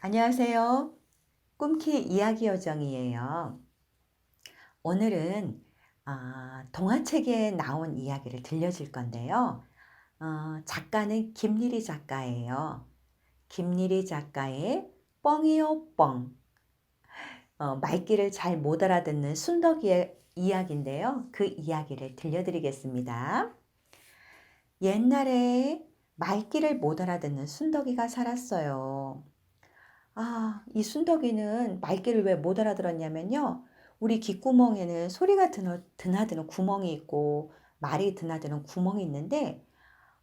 안녕하세요. 꿈키 이야기 요정이에요. 오늘은 동화책에 나온 이야기를 들려줄 건데요. 작가는 김리리 작가예요. 김리리 작가의 뻥이요 뻥. 말귀를 잘 못 알아듣는 순덕이의 이야기인데요. 그 이야기를 들려드리겠습니다. 옛날에 말귀를 못 알아듣는 순덕이가 살았어요. 이 순덕이는 말귀를 왜 못 알아들었냐면요. 우리 귓구멍에는 소리가 드나드는 구멍이 있고 말이 드나드는 구멍이 있는데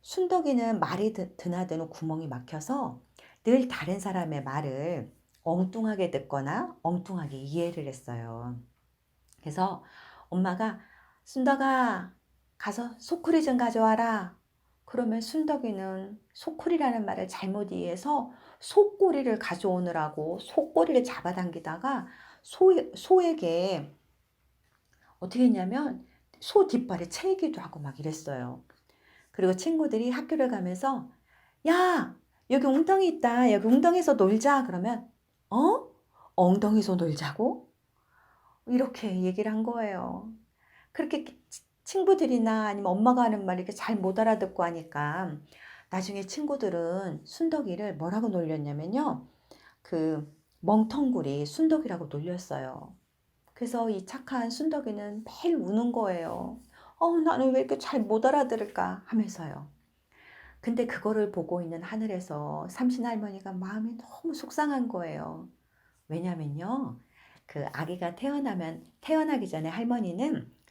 순덕이는 말이 드나드는 구멍이 막혀서 늘 다른 사람의 말을 엉뚱하게 듣거나 엉뚱하게 이해를 했어요. 그래서 엄마가 순덕아 가서 소쿠리 좀 가져와라. 그러면 순덕이는 소쿠리라는 말을 잘못 이해해서 소꼬리를 가져오느라고 소꼬리를 잡아당기다가 소에게 어떻게 했냐면 소 뒷발에 채이기도 하고 막 이랬어요. 그리고 친구들이 학교를 가면서 야 여기 웅덩이 있다. 여기 웅덩이에서 놀자. 그러면 엉덩이에서 놀자고? 이렇게 얘기를 한 거예요. 그렇게 친구들이나 아니면 엄마가 하는 말 이렇게 잘 못 알아듣고 하니까 나중에 친구들은 순덕이를 뭐라고 놀렸냐면요. 그 멍텅구리 순덕이라고 놀렸어요. 그래서 이 착한 순덕이는 매일 우는 거예요. 나는 왜 이렇게 잘 못 알아들을까 하면서요. 근데 그거를 보고 있는 하늘에서 삼신할머니가 마음이 너무 속상한 거예요. 왜냐면요. 그 아기가 태어나기 전에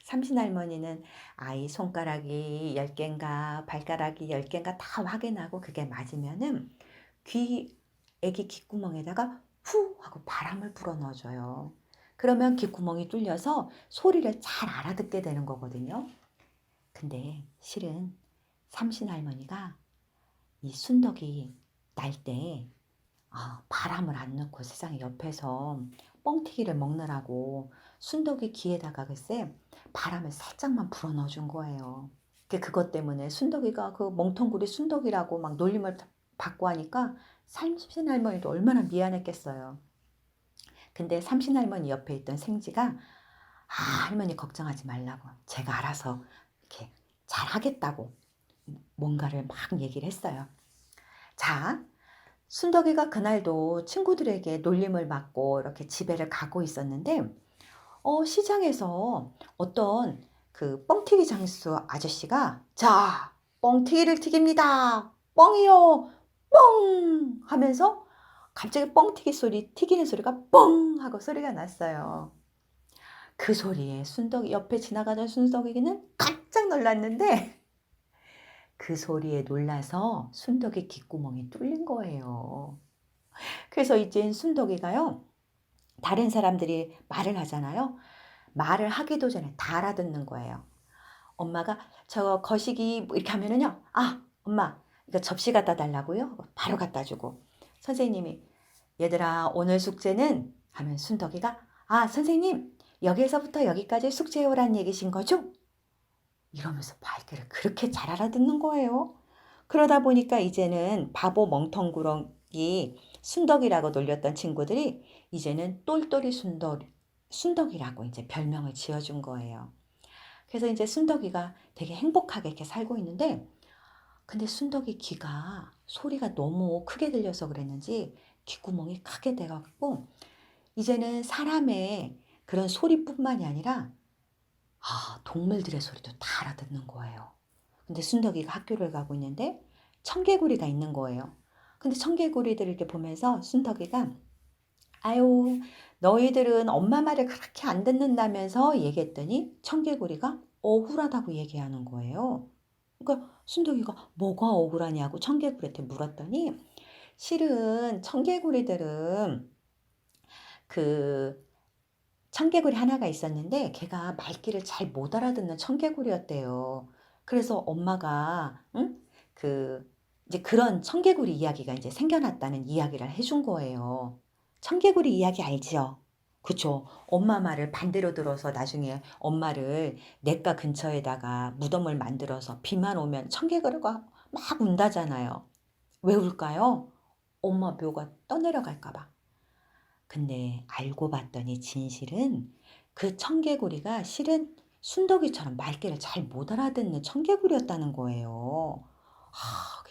삼신할머니는 아이 손가락이 10개인가 발가락이 10개인가 다 확인하고 그게 맞으면은 아기 귓구멍에다가 후 하고 바람을 불어 넣어줘요. 그러면 귓구멍이 뚫려서 소리를 잘 알아듣게 되는 거거든요. 근데 실은 삼신할머니가 이 순덕이 날때 바람을 안 넣고 세상에 옆에서 뻥튀기를 먹느라고 순덕이 귀에다가 글쎄 바람을 살짝만 불어 넣어준 거예요. 그것 때문에 순덕이가 그 멍텅구리 순덕이라고 막 놀림을 받고 하니까 삼신할머니도 얼마나 미안했겠어요. 근데 삼신할머니 옆에 있던 생지가 할머니 걱정하지 말라고 제가 알아서 이렇게 잘하겠다고 뭔가를 막 얘기를 했어요. 자, 순덕이가 그날도 친구들에게 놀림을 받고 이렇게 집에를 가고 있었는데 시장에서 어떤 그 뻥튀기 장수 아저씨가 자, 뻥튀기를 튀깁니다. 뻥이요. 뻥 하면서 갑자기 뻥튀기 소리, 튀기는 소리가 뻥 하고 소리가 났어요. 그 소리에 순덕이 옆에 지나가던 순덕이는 깜짝 놀랐는데 그 소리에 놀라서 순덕이 귓구멍이 뚫린 거예요. 그래서 이젠 순덕이가요. 다른 사람들이 말을 하잖아요. 말을 하기도 전에 다 알아듣는 거예요. 엄마가 저 거시기 뭐 이렇게 하면은요. 엄마 이거 접시 갖다 달라고요? 바로 갖다 주고. 선생님이 얘들아 오늘 숙제는 하면 순덕이가 선생님 여기서부터 여기까지 숙제해오란 얘기신 거죠? 이러면서 말귀를 그렇게 잘 알아듣는 거예요. 그러다 보니까 이제는 바보 멍텅구렁이 순덕이라고 놀렸던 친구들이 이제는 똘똘이 순덕이라고 이제 별명을 지어준 거예요. 그래서 이제 순덕이가 되게 행복하게 이렇게 살고 있는데 근데 순덕이 귀가 소리가 너무 크게 들려서 그랬는지 귓구멍이 크게 돼갖고 이제는 사람의 그런 소리뿐만이 아니라 동물들의 소리도 다 알아듣는 거예요. 근데 순덕이가 학교를 가고 있는데 청개구리가 있는 거예요. 근데 청개구리들을 이렇게 보면서 순덕이가 아유 너희들은 엄마 말을 그렇게 안 듣는다면서 얘기했더니 청개구리가 억울하다고 얘기하는 거예요. 그러니까 순덕이가 뭐가 억울하냐고 청개구리한테 물었더니 실은 청개구리들은 그 청개구리 하나가 있었는데 걔가 말귀를 잘 못 알아듣는 청개구리였대요. 그래서 엄마가 이제 그런 청개구리 이야기가 이제 생겨났다는 이야기를 해준 거예요. 청개구리 이야기 알죠? 그쵸? 엄마 말을 반대로 들어서 나중에 엄마를 냇가 근처에다가 무덤을 만들어서 비만 오면 청개구리가 막 운다잖아요. 왜 울까요? 엄마 묘가 떠내려갈까 봐. 근데 알고 봤더니 진실은 그 청개구리가 실은 순덕이처럼 말귀를 잘 못 알아듣는 청개구리였다는 거예요.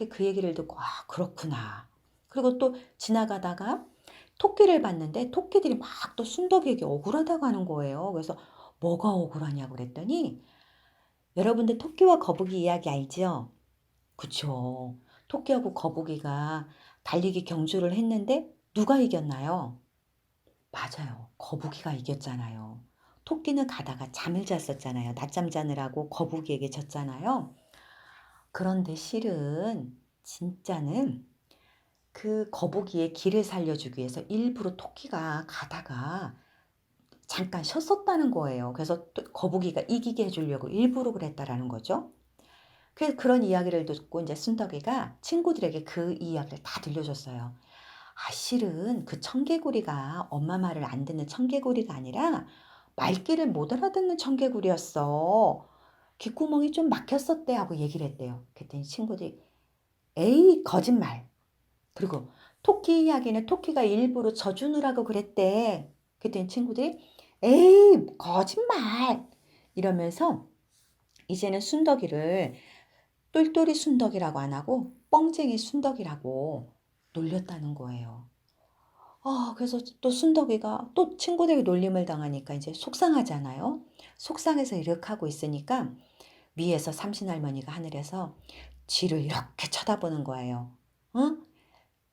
그 얘기를 듣고 그렇구나. 그리고 또 지나가다가 토끼를 봤는데 토끼들이 막 또 순덕이에게 억울하다고 하는 거예요. 그래서 뭐가 억울하냐고 그랬더니 여러분들 토끼와 거북이 이야기 알죠? 그쵸. 토끼하고 거북이가 달리기 경주를 했는데 누가 이겼나요? 맞아요. 거북이가 이겼잖아요. 토끼는 가다가 잠을 잤었잖아요. 낮잠 자느라고 거북이에게 졌잖아요. 그런데 실은 진짜는 그 거북이의 기를 살려주기 위해서 일부러 토끼가 가다가 잠깐 쉬었었다는 거예요. 그래서 거북이가 이기게 해주려고 일부러 그랬다라는 거죠. 그래서 그런 이야기를 듣고 이제 순덕이가 친구들에게 그 이야기를 다 들려줬어요. 실은 그 청개구리가 엄마 말을 안 듣는 청개구리가 아니라 말귀를 못 알아듣는 청개구리였어. 귓구멍이 좀 막혔었대 하고 얘기를 했대요. 그랬더니 친구들이 에이 거짓말. 그리고 토끼 이야기는 토끼가 일부러 져주느라고 그랬대. 그랬더니 친구들이 에이 거짓말 이러면서 이제는 순덕이를 똘똘이 순덕이라고 안 하고 뻥쟁이 순덕이라고 놀렸다는 거예요. 그래서 또 순덕이가 또 친구들에게 놀림을 당하니까 이제 속상하잖아요. 속상해서 이렇게 하고 있으니까 위에서 삼신할머니가 하늘에서 쥐를 이렇게 쳐다보는 거예요. 응?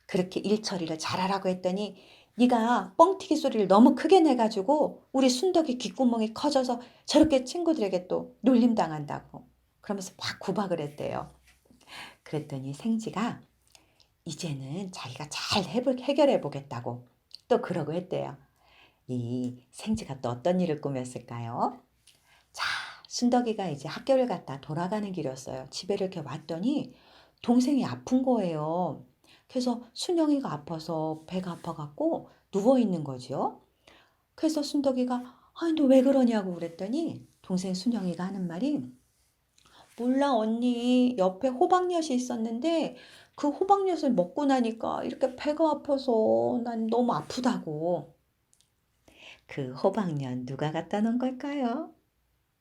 그렇게 일 처리를 잘하라고 했더니 네가 뻥튀기 소리를 너무 크게 내가지고 우리 순덕이 귓구멍이 커져서 저렇게 친구들에게 또 놀림 당한다고. 그러면서 막 구박을 했대요. 그랬더니 생지가 이제는 자기가 잘 해결해 보겠다고 또 그러고 했대요. 이 생지가 또 어떤 일을 꾸몄을까요? 자, 순덕이가 이제 학교를 갔다 돌아가는 길이었어요. 집에 이렇게 왔더니 동생이 아픈 거예요. 그래서 순영이가 아파서 배가 아파갖고 누워있는 거죠. 그래서 순덕이가 너 왜 그러냐고 그랬더니 동생 순영이가 하는 말이 몰라 언니 옆에 호박엿이 있었는데 그 호박엿을 먹고 나니까 이렇게 배가 아파서 난 너무 아프다고. 그 호박엿 누가 갖다 놓은 걸까요?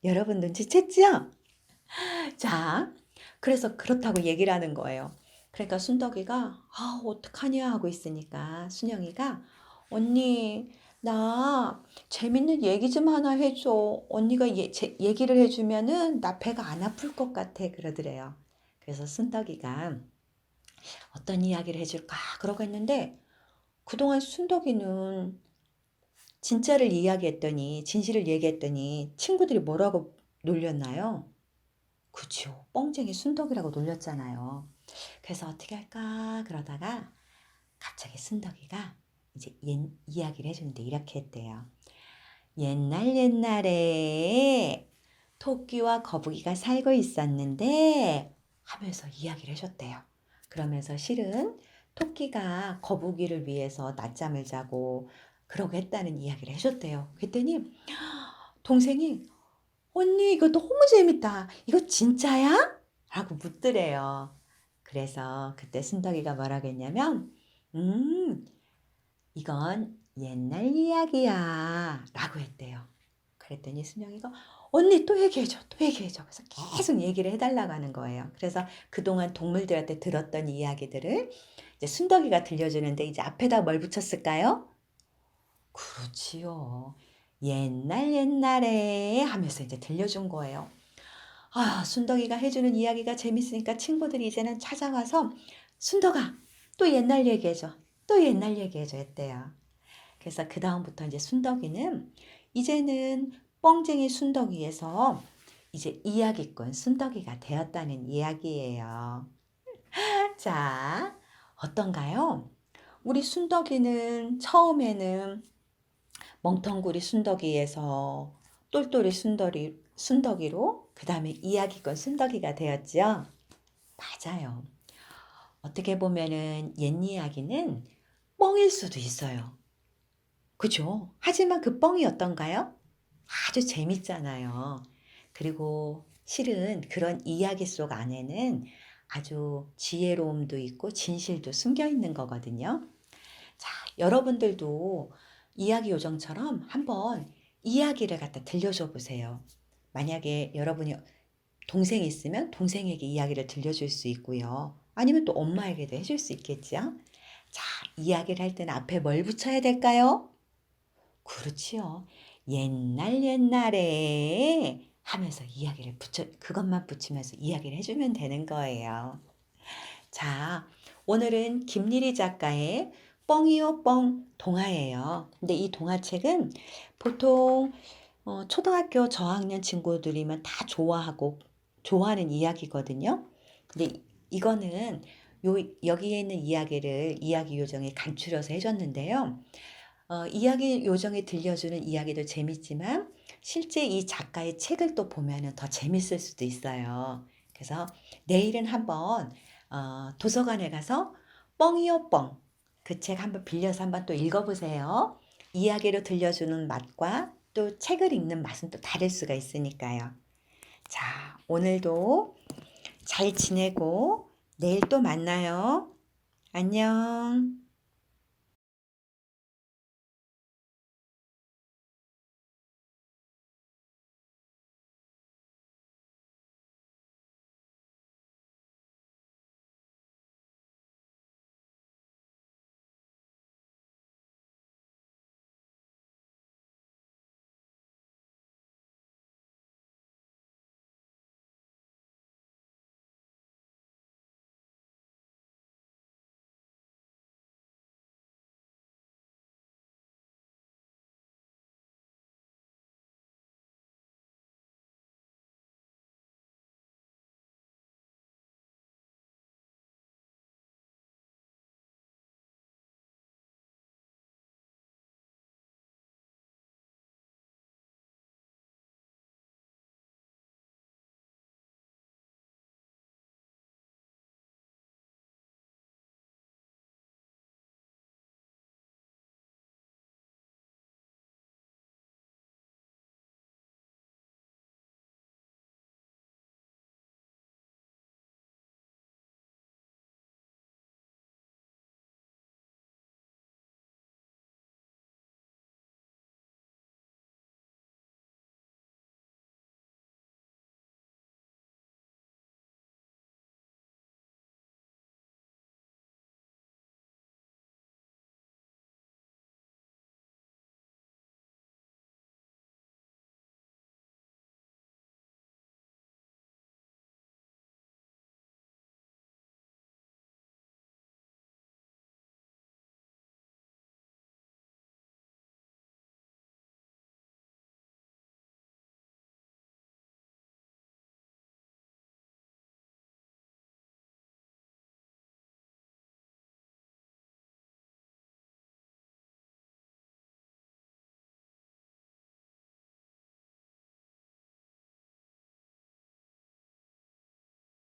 여러분 눈치챘죠? 자, 그래서 그렇다고 얘기를 하는 거예요. 그러니까 순덕이가 어떡하냐 하고 있으니까 순영이가 언니 나 재밌는 얘기 좀 하나 해줘. 언니가 얘기를 해주면은 나 배가 안 아플 것 같아 그러더래요. 그래서 순덕이가 어떤 이야기를 해줄까 그러고 했는데 그동안 순덕이는 진짜를 이야기했더니 진실을 얘기했더니 친구들이 뭐라고 놀렸나요? 그쵸. 뻥쟁이 순덕이라고 놀렸잖아요. 그래서 어떻게 할까 그러다가 갑자기 순덕이가 이제 이야기를 해주는데 이렇게 했대요. 옛날 옛날에 토끼와 거북이가 살고 있었는데 하면서 이야기를 해줬대요. 그러면서 실은 토끼가 거북이를 위해서 낮잠을 자고 그러고 했다는 이야기를 해줬대요. 그랬더니 동생이 언니 이거 너무 재밌다. 이거 진짜야? 라고 묻더래요. 그래서 그때 순덕이가 뭐라고 했냐면 이건 옛날 이야기야 라고 했대요. 그랬더니 순영이가 언니 또 얘기해줘 또 얘기해줘. 그래서 계속 얘기를 해달라고 하는 거예요. 그래서 그동안 동물들한테 들었던 이야기들을 이제 순덕이가 들려주는데 이제 앞에다 뭘 붙였을까요? 그렇지요. 옛날 옛날에 하면서 이제 들려준 거예요. 순덕이가 해주는 이야기가 재밌으니까 친구들이 이제는 찾아와서 순덕아 또 옛날 얘기해줘. 또 옛날 얘기해줘 했대요. 그래서 그 다음부터 이제 순덕이는 이제는 뻥쟁이 순덕이에서 이제 이야기꾼 순덕이가 되었다는 이야기예요. 자, 어떤가요? 우리 순덕이는 처음에는 멍텅구리 순덕이에서 똘똘이 순덕이로 그 다음에 이야기꾼 순덕이가 되었죠. 맞아요. 어떻게 보면은 옛 이야기는 뻥일 수도 있어요. 그죠? 하지만 그 뻥이 어떤가요? 아주 재밌잖아요. 그리고 실은 그런 이야기 속 안에는 아주 지혜로움도 있고 진실도 숨겨 있는 거거든요. 자, 여러분들도 이야기 요정처럼 한번 이야기를 갖다 들려줘 보세요. 만약에 여러분이 동생이 있으면 동생에게 이야기를 들려줄 수 있고요. 아니면 또 엄마에게도 해줄 수 있겠죠. 자, 이야기를 할 때는 앞에 뭘 붙여야 될까요? 그렇지요. 옛날 옛날에 하면서 이야기를 그것만 붙이면서 이야기를 해주면 되는 거예요. 자, 오늘은 김리리 작가의 뻥이요 뻥 동화예요. 근데 이 동화책은 보통 초등학교 저학년 친구들이면 다 좋아하는 이야기거든요. 근데 이거는 여기에 있는 이야기를 이야기 요정에 간추려서 해줬는데요. 이야기 요정에 들려주는 이야기도 재밌지만 실제 이 작가의 책을 또 보면은 더 재밌을 수도 있어요. 그래서 내일은 한번 도서관에 가서 뻥이요 뻥 그 책 한번 빌려서 한번 또 읽어보세요. 이야기로 들려주는 맛과 또 책을 읽는 맛은 또 다를 수가 있으니까요. 자, 오늘도 잘 지내고 내일 또 만나요. 안녕.